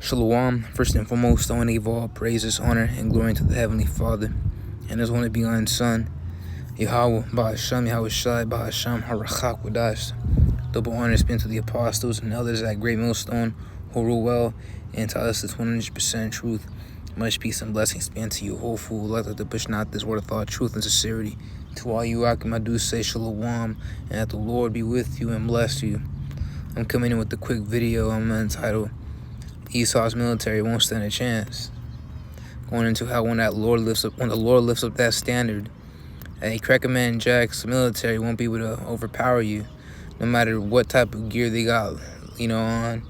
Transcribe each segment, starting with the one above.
Shalom. First and foremost, I want to give all praises, honor, and glory to the Heavenly Father and His only begotten Son, Yahweh, Ba'asham, Yahweh Shai, Ba'asham, Harachak Wadash. Double honors been to the apostles and elders at Great Millstone who rule well and tell us this 100% truth. Much peace and blessings be unto you, whole fool, like to push not this word of thought, truth and sincerity. To all you Akim, I do say Shalom, and that the Lord be with you and bless you. I'm coming in with a quick video. I'm entitled Esau's military won't stand a chance. Going into how when the Lord lifts up that standard, a cracker man Jack's military won't be able to overpower you, no matter what type of gear they got, on,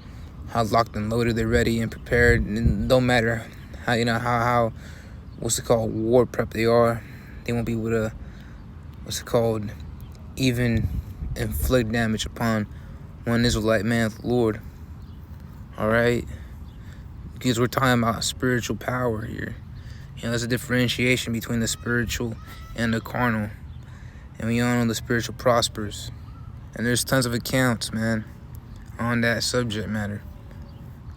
how locked and loaded they're ready and prepared. And no matter how how war prep they are, they won't be able to even inflict damage upon one Israelite man of the Lord. All right. Because we're talking about spiritual power here. There's a differentiation between the spiritual and the carnal. And we all know the spiritual prospers. And there's tons of accounts, man, on that subject matter.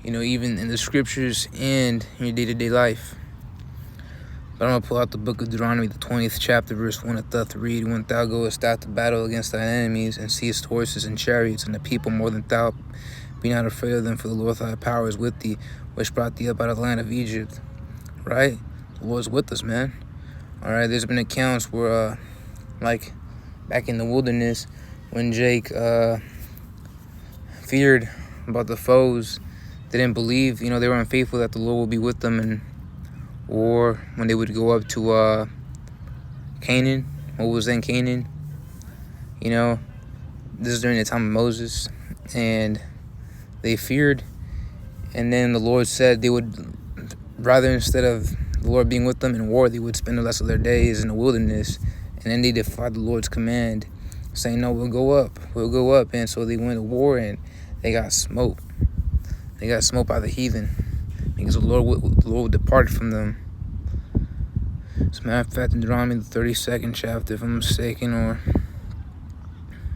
Even in the scriptures and in your day-to-day life. But I'm going to pull out the book of Deuteronomy, the 20th chapter, verse 1. It doth read, when thou goest out to battle against thine enemies, and seest horses and chariots, and the people more than thou, be not afraid of them, for the Lord thy power is with thee, which brought thee up out of the land of Egypt. Right? The Lord's with us, man. All right, there's been accounts where, like, back in the wilderness, when Jake feared about the foes, they didn't believe, they were unfaithful that the Lord would be with them, or when they would go up to Canaan, what was then Canaan, this is during the time of Moses, and they feared. And then the Lord said they would, rather instead of the Lord being with them in war, they would spend the rest of their days in the wilderness. And then they defied the Lord's command, saying, no, we'll go up. And so they went to war, and they got smoked. They got smoked by the heathen, because the Lord departed from them. As a matter of fact, in Deuteronomy, the 32nd chapter, if I'm mistaken,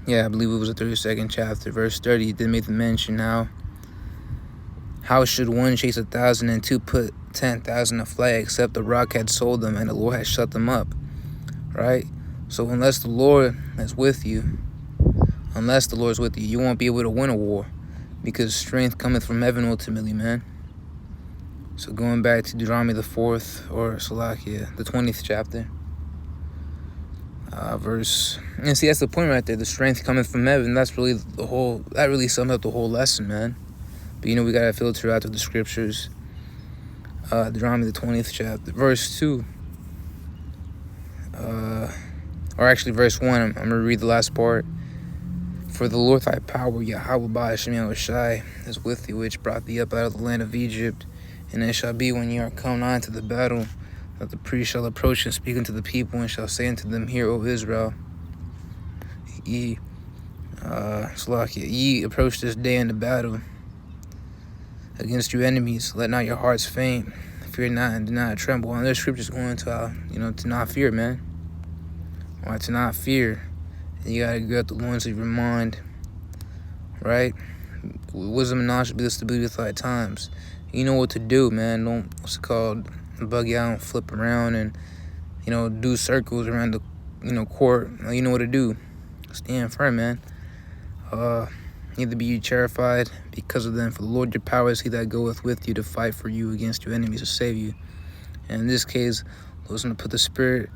I believe it was the 32nd chapter, verse 30, it did make the mention how should one chase 1,000 and two put 10,000 to flight, except the rock had sold them and the Lord had shut them up, right? So unless the Lord is with you, you won't be able to win a war, because strength cometh from heaven ultimately, man. So going back to Deuteronomy the 20th chapter, verse, and see, that's the point right there. The strength cometh from heaven. That really sums up the whole lesson, man. But we gotta filter out to the scriptures. Deuteronomy the 20th chapter, verse 2. Or actually verse 1. I'm gonna read the last part. For the Lord thy power, Yahweh Ba'asham, Yahweh Shai, is with thee, which brought thee up out of the land of Egypt. And it shall be, when ye are come nigh to the battle, that the priest shall approach and speak unto the people, and shall say unto them, Hear, O Israel, ye approach this day in the battle against your enemies. Let not your hearts faint. Fear not and do not tremble. And there's scriptures going to to not fear, man. Or to not fear. And you gotta gird the loins of your mind, right? Wisdom and knowledge should be the stability of thy times. You know what to do, man. Don't bug you out and flip around and do circles around the court. You know what to do. Stand firm, man. Neither be you terrified because of them, for the Lord your power is he that goeth with you to fight for you against your enemies to save you. And in this case, Lord's going to put the Spirit,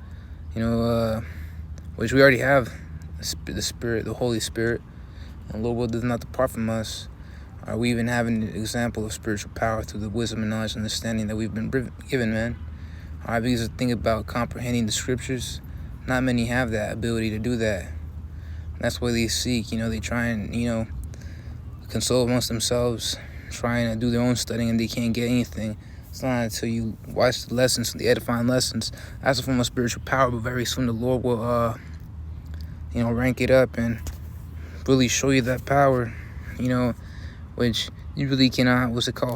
which we already have, the Spirit, the Holy Spirit, and Lord will does not depart from us. We even have an example of spiritual power through the wisdom and knowledge and understanding that we've been given, man. Because the thing about comprehending the scriptures, not many have that ability to do that. That's why they seek, they try and, console amongst themselves, trying to do their own studying, and they can't get anything. It's not until you watch the lessons, the edifying lessons. That's a form of spiritual power, but very soon the Lord will, rank it up and really show you that power, which you really cannot,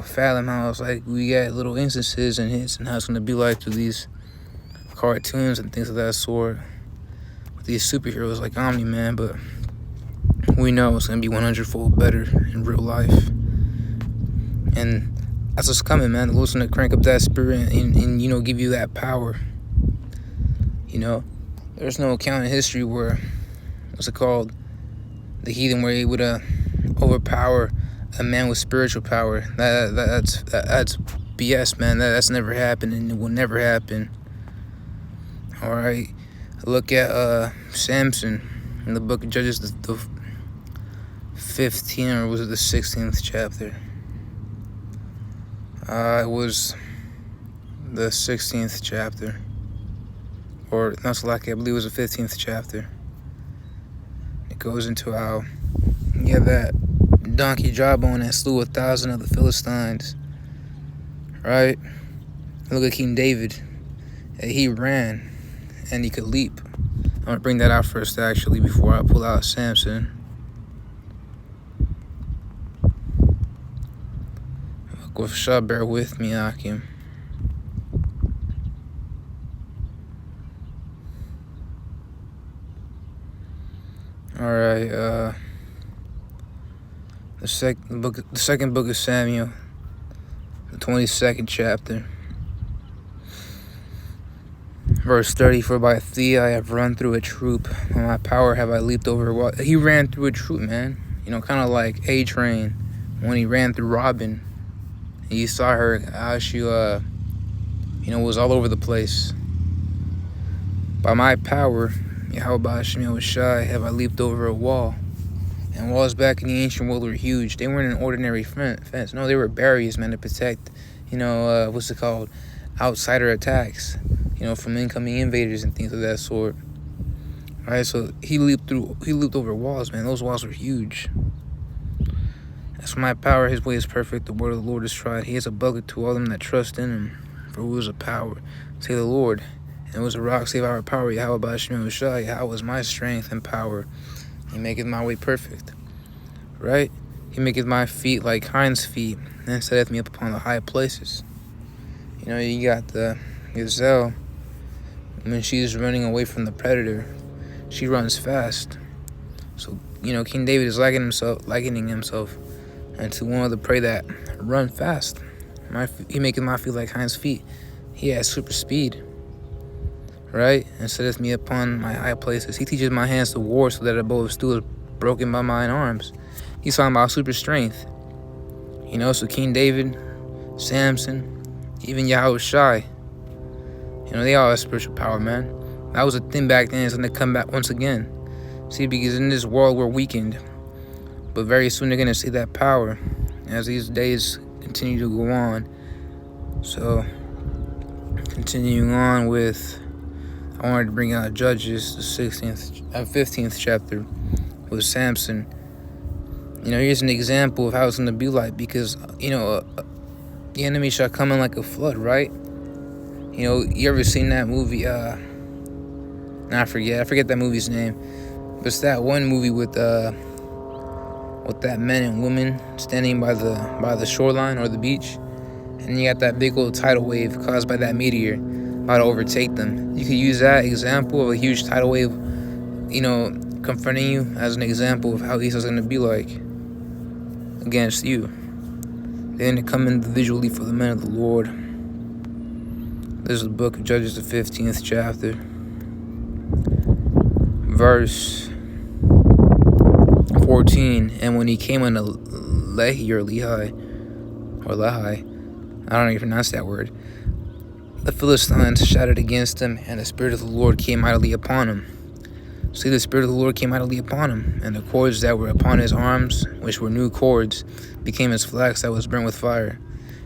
fathom how it's like we got little instances and hints and how it's going to be like through these cartoons and things of that sort. With these superheroes like Omni-Man, but we know it's going to be 100-fold better in real life. And That's what's coming, man. The Lord's gonna crank up that spirit and you know, give you that power. You know, there's no account in history where, what's it called, the heathen were able to overpower a man with spiritual power. That's BS, man. That's never happened, and it will never happen. All right, look at Samson in the book of Judges, the 15th, or was it the 16th chapter? It was the 16th chapter, or not like I believe it was the 15th chapter. It goes into how you have that donkey jawbone that slew 1,000 of the Philistines, right? Look at King David. He ran and he could leap. I'm gonna bring that out first, actually, before I pull out Samson. Bear with me, Akim. All right, the second book of Samuel, the 22nd chapter, verse 30. For by thee I have run through a troop, by my power have I leaped over a wall. He ran through a troop, man. You know, kind of like A-Train when he ran through Robin. And you saw her, how she, you know, was all over the place. By my power, Yahweh Hashem Yahushai, have I leaped over a wall. And walls back in the ancient world were huge. They weren't an ordinary fence. No, they were barriers, man, to protect, you know, what's it called? Outsider attacks, you know, from incoming invaders and things of that sort. All right, so he leaped over walls, man. Those walls were huge. That's my power. His way is perfect. The word of the Lord is tried. He is a buckler to all them that trust in him. For who is a power? Say the Lord. And it was a rock, save our power. Yahweh B'Hashem Yahushai. Yahweh is my strength and power. He maketh my way perfect. Right? He maketh my feet like hinds' feet, and setteth me up upon the high places. You know, you got the gazelle. When she's running away from the predator, she runs fast. So, you know, King David is likening himself unto one of the prey that run fast. He maketh my feet like hinds' feet. He has super speed. Right? And setteth me upon my high places. He teaches my hands to war, so that a bow of steel is broken by mine arms. He's talking about super strength. You know, so King David, Samson, even Yahushai, you know, they all have spiritual power, man. That was a thing back then. It's going to come back once again. See, because in this world we're weakened, but very soon they're going to see that power as these days continue to go on. So, continuing on with, I wanted to bring out Judges, the 15th chapter with Samson. You know, here's an example of how it's going to be like, because, you know, the enemy shall come in like a flood, right? You know, you ever seen that movie, I forget that movie's name, but it's that one movie with that men and women standing by the shoreline or the beach, and you got that big old tidal wave caused by that meteor about to overtake them. You could use that example of a huge tidal wave, you know, confronting you as an example of how Esau's going to be like against you. They're going to come individually for the men of the Lord. This is the book of Judges, the 15th chapter, verse 14. And when he came unto Lehi, or Lehi, I don't even pronounce that word, the Philistines shouted against him, and the Spirit of the Lord came mightily upon him. See, the Spirit of the Lord came mightily upon him, and the cords that were upon his arms, which were new cords, became as flax that was burnt with fire,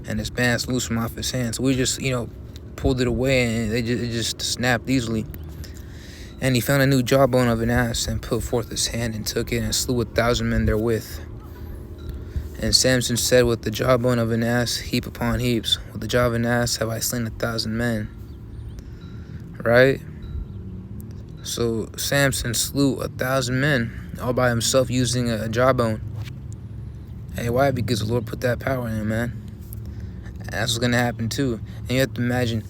and his bands loosed from off his hands. So we just, you know, pulled it away, and it just snapped easily. And he found a new jawbone of an ass, and put forth his hand, and took it, and slew 1,000 men therewith. And Samson said, with the jawbone of an ass, heap upon heaps. With the jaw of an ass have I slain 1,000 men. Right? So Samson slew 1,000 men all by himself using a jawbone. Hey, why? Because the Lord put that power in him, man. And that's what's gonna happen too. And you have to imagine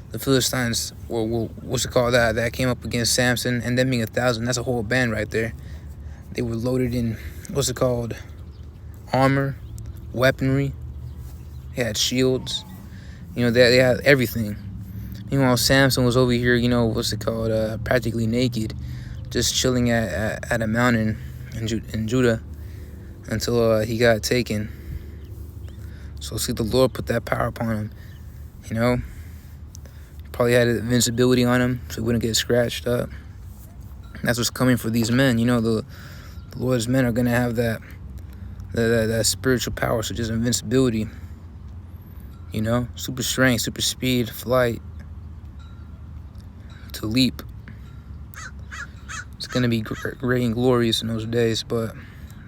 the Philistines were what's it called, that came up against Samson, and them being 1,000. That's a whole band right there. They were loaded in what's it called, armor, weaponry. They had shields. They had everything. Meanwhile, Samson was over here, practically naked, just chilling at a mountain in Judah until he got taken. So see, the Lord put that power upon him. Probably had invincibility on him so he wouldn't get scratched up. And that's what's coming for these men. The Lord's men are gonna have that spiritual power, such as invincibility. Super strength, super speed, flight, to leap. It's gonna be great and glorious in those days. But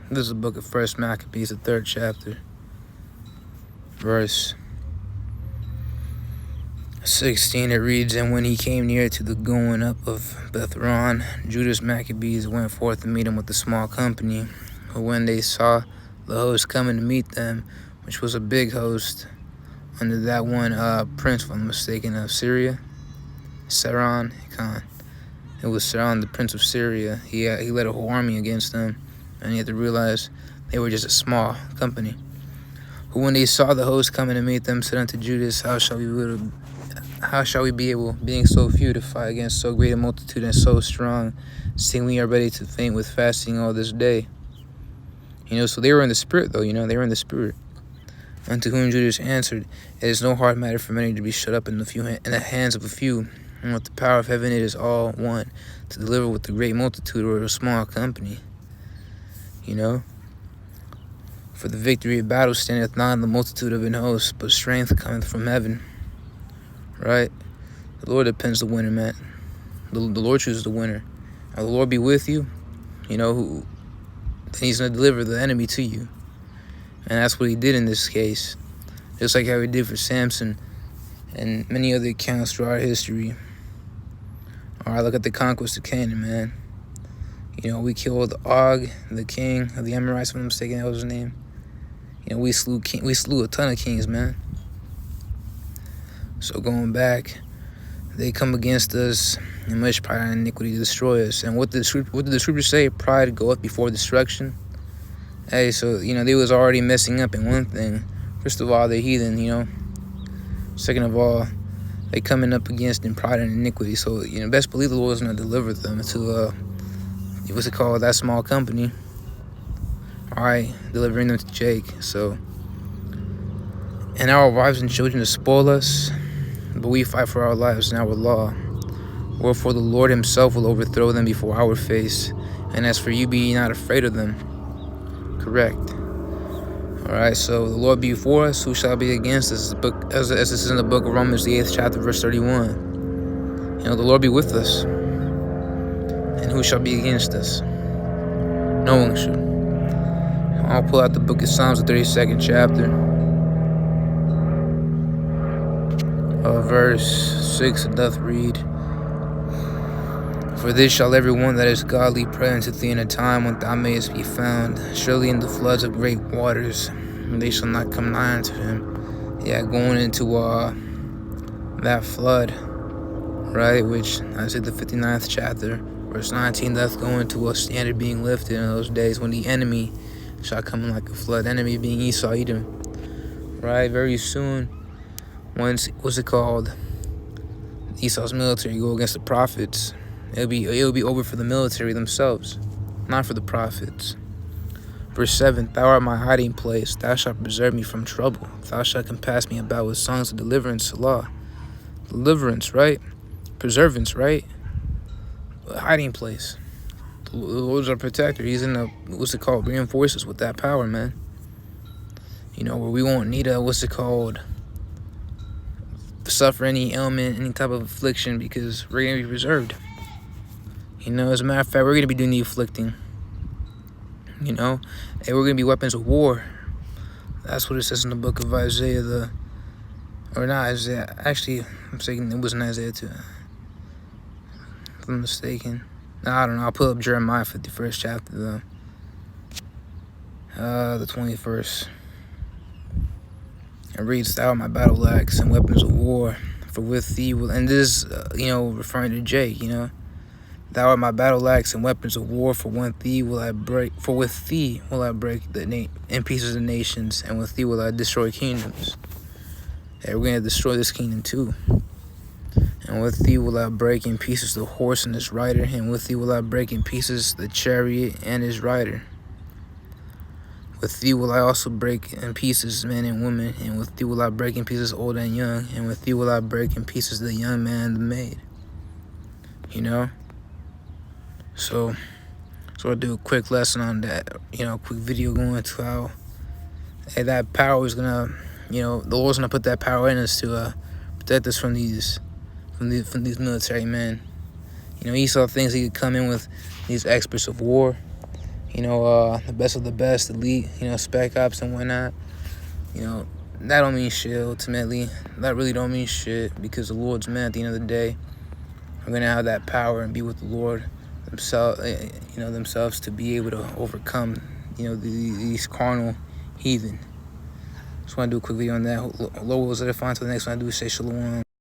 this is the book of 1 Maccabees, the 3rd chapter, verse 16. It reads, "And when he came near to the going up of Bethhoron, Judah's Maccabees went forth to meet him with a small company. But when they saw the host coming to meet them, which was a big host, under that one prince, if I'm mistaken, of Syria, Saron, it was Saron, the prince of Syria. He led a whole army against them, and you have to realize they were just a small company. Who, when they saw the host coming to meet them, said unto Judas, How shall we be able, being so few, to fight against so great a multitude and so strong, seeing we are ready to faint with fasting all this day?" So they were in the spirit, though. They were in the spirit. Unto whom Judas answered, "It is no hard matter for many to be shut up in the hands of a few. And with the power of heaven it is all one, to deliver with a great multitude or a small company." For the victory of battle standeth not in the multitude of an host, but strength cometh from heaven. Right? The Lord depends the winner, man. The Lord chooses the winner. And the Lord be with you, then he's going to deliver the enemy to you. And that's what he did in this case. Just like how he did for Samson and many other accounts throughout history. Alright, look at the conquest of Canaan, man. We killed Og, the king of the Amorites, if I'm mistaken, that was his name. We slew a ton of kings, man. So going back, they come against us in much pride and iniquity to destroy us. And what did the scriptures say? Pride goeth before destruction. Hey, so they was already messing up in one thing. First of all, they're heathen. Second of all, they coming up against in pride and iniquity. So best believe the Lord is going to deliver them to that small company. Alright, delivering them to Jake. So, and our wives and children to spoil us, but we fight for our lives and our law. Wherefore the Lord himself will overthrow them before our face. And as for you, be ye not afraid of them. Correct. Alright, so the Lord be for us, who shall be against us? As this is in the book of Romans, the 8th chapter, verse 31. The Lord be with us. And who shall be against us? No one should. I'll pull out the book of Psalms, the 32nd chapter. Verse 6, it doth read, "For this shall every one that is godly pray unto thee in a time when thou mayest be found. Surely in the floods of great waters, they shall not come nigh unto him." Yeah, going into that flood, right, which I said the 59th chapter, verse 19, doth go into a standard being lifted in those days when the enemy shall come in like a flood. Enemy being Esau, Edom. Right, very soon, once, Esau's military go against the prophets, it'll be over for the military themselves, not for the prophets. Verse 7, "Thou art my hiding place, thou shalt preserve me from trouble. Thou shalt compass me about with songs of deliverance." Salah. Deliverance, right? Preservance, right? A hiding place. The Lord's our protector. He's in the, reinforce us with that power, man. Where we won't need suffer any ailment, any type of affliction, because we're going to be preserved. As a matter of fact, we're going to be doing the afflicting. And we're going to be weapons of war. That's what it says in the book of Isaiah, or not Isaiah. Actually, I'm saying it wasn't Isaiah too. If I'm mistaken. No, I don't know. I'll pull up Jeremiah 51st chapter, the 21st. It reads, "Thou art my battle axe and weapons of war, for with thee will," and this, referring to Jake, "Thou art my battle axe and weapons of war, for with thee will I break in pieces the nations, and with thee will I destroy kingdoms." we're going to destroy this kingdom too. And with thee will I break in pieces the horse and his rider, and with thee will I break in pieces the chariot and his rider. With thee will I also break in pieces men and women, and with thee will I break in pieces old and young, and with thee will I break in pieces the young man and the maid. You know? So I'll do a quick lesson on that, quick video going to how that power is gonna, the Lord's gonna put that power in us to protect us from these military men. Esau thinks he could come in with these experts of war, the best of the best, elite, spec ops and whatnot. That don't mean shit ultimately. That really don't mean shit, because the Lord's men at the end of the day are gonna have that power and be with the Lord themselves to be able to overcome, these carnal heathen. Just want to do a quick video on that. Lord wills, let it find. Until the next one I do, say shalom.